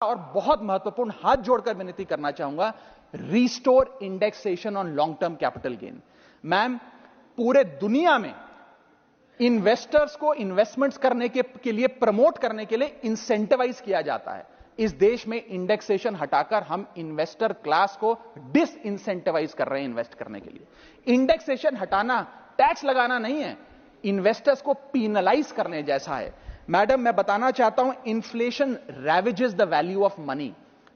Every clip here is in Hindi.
और बहुत महत्वपूर्ण हाथ जोड़कर विनती करना चाहूंगा, restore indexation on long term capital gain. Ma'am, पूरे दुनिया में इन्वेस्टर्स को इन्वेस्टमेंट्स करने के लिए प्रमोट करने के लिए इंसेंटिवाइज किया जाता है। इस देश में इंडेक्सेशन हटाकर हम इन्वेस्टर क्लास को डिस इंसेंटिवाइज कर रहे हैं इन्वेस्ट करने के लिए। इंडेक्सेशन हटाना टैक्स लगाना नहीं है, इन्वेस्टर्स को पीनलाइज करने जैसा है। मैडम, मैं बताना चाहता हूं, inflation ravages the value of money.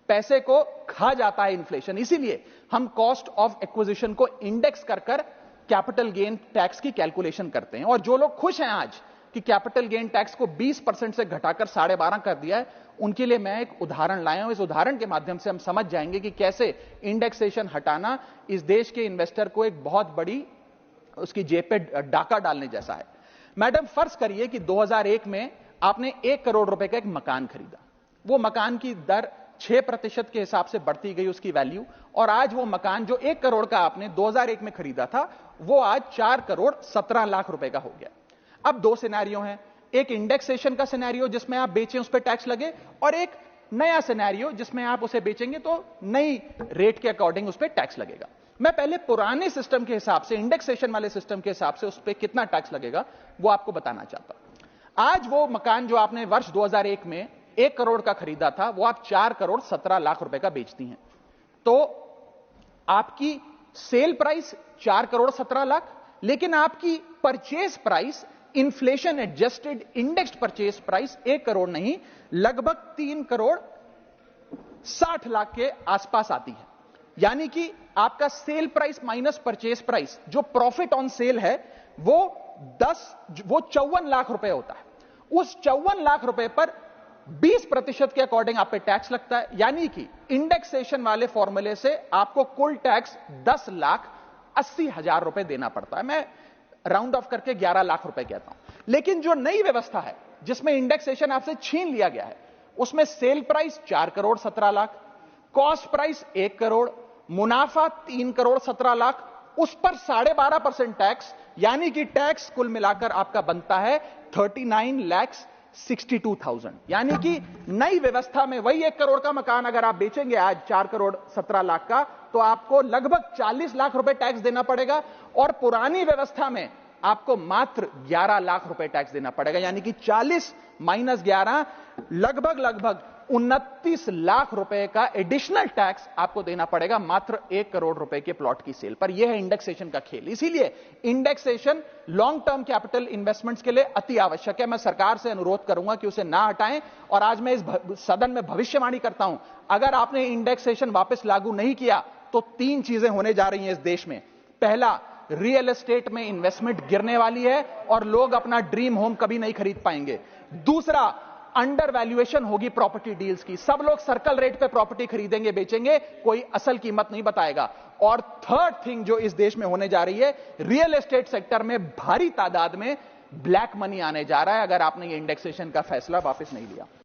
पैसे को खा जाता है इन्फ्लेशन, इसीलिए हम कॉस्ट ऑफ एक्विजिशन को इंडेक्स कर कैपिटल गेन टैक्स की कैलकुलेशन करते हैं। और जो लोग खुश हैं आज कि कैपिटल गेन टैक्स को 20% से घटाकर 12.5% कर दिया है, उनके लिए मैं एक उदाहरण लाया हूं। इस उदाहरण के माध्यम से हम समझ जाएंगे कि कैसे इंडेक्सेशन हटाना इस देश के इन्वेस्टर को एक बहुत बड़ी उसकी जेब पे डाका डालने जैसा है। मैडम, फर्ज करिए कि 2001 में आपने 1 करोड़ रुपए का एक मकान खरीदा। वो मकान की दर 6% के हिसाब से बढ़ती गई उसकी वैल्यू, और आज वो मकान जो 1 करोड़ का आपने 2001 में खरीदा था, वो आज 4 करोड़ 17 लाख रुपए का हो गया। अब दो सिनेरियो हैं, एक इंडेक्सेशन का सिनेरियो जिसमें आप बेचें उस पर टैक्स लगे, और एक नया सिनेरियो जिसमें आप उसे बेचेंगे तो नई रेट के अकॉर्डिंग उस पर टैक्स लगेगा। मैं पहले पुराने सिस्टम के हिसाब से, इंडेक्सेशन वाले सिस्टम के हिसाब से उस पर कितना टैक्स लगेगा वो आपको बताना चाहता हूं। आज वो मकान जो आपने वर्ष 2001 में 1 करोड़ का खरीदा था, वो आप 4 करोड़ 17 लाख रुपए का बेचती हैं, तो आपकी सेल प्राइस 4 करोड़ 17 लाख, लेकिन आपकी purchase price, inflation adjusted indexed purchase price 1 crore नहीं, लगभग 3 करोड़ 60 लाख के आसपास आती है। यानी कि आपका sale price minus purchase price, जो प्रॉफिट ऑन सेल है, वो 54 लाख रुपए होता है। उस 54 लाख रुपए पर 20% के अकॉर्डिंग आप पे टैक्स लगता है। यानी कि इंडेक्सेशन वाले फॉर्मूले से आपको कुल टैक्स 10,80,000 रुपए देना पड़ता है। मैं राउंड ऑफ करके 11 लाख रुपए कहता हूं। लेकिन जो नई व्यवस्था है जिसमें इंडेक्सेशन आपसे छीन लिया गया है, उसमें sale price 4 crore 17 lakh, cost price 1 crore, मुनाफा 3 करोड़ 17 लाख, उस पर 12.5% टैक्स, यानी कि टैक्स कुल मिलाकर आपका बनता है 39,62,000। यानी कि नई व्यवस्था में वही 1 करोड़ का मकान अगर आप बेचेंगे आज 4 करोड़ 17 लाख का, तो आपको लगभग 40 लाख रुपए टैक्स देना पड़ेगा, और पुरानी व्यवस्था में आपको मात्र 11 लाख रुपए टैक्स देना पड़ेगा। यानी कि 40 माइनस 11 लगभग 29 लाख रुपए का एडिशनल टैक्स आपको देना पड़ेगा मात्र 1 करोड़ रुपए के प्लॉट की सेल पर। यह है इंडेक्सेशन का खेल। इसीलिए indexation long term capital investments के लिए अति आवश्यक है। मैं सरकार से अनुरोध करूंगा कि उसे ना हटाएं, और आज मैं इस सदन में भविष्यवाणी करता हूं, अगर आपने इंडेक्सेशन वापस लागू नहीं किया तो 3 चीजें होने जा रही हैं इस देश में। पहला, रियल एस्टेट में इन्वेस्टमेंट गिरने वाली है और लोग अपना ड्रीम होम कभी नहीं खरीद पाएंगे। दूसरा, अंडर वैल्यूएशन होगी प्रॉपर्टी डील्स की, सब लोग सर्कल रेट पे प्रॉपर्टी खरीदेंगे बेचेंगे, कोई असल कीमत नहीं बताएगा। और थर्ड थिंग जो इस देश में होने जा रही है, रियल एस्टेट सेक्टर में भारी तादाद में ब्लैक मनी आने जा रहा है, अगर आपने ये इंडेक्सेशन का फैसला वापस नहीं लिया।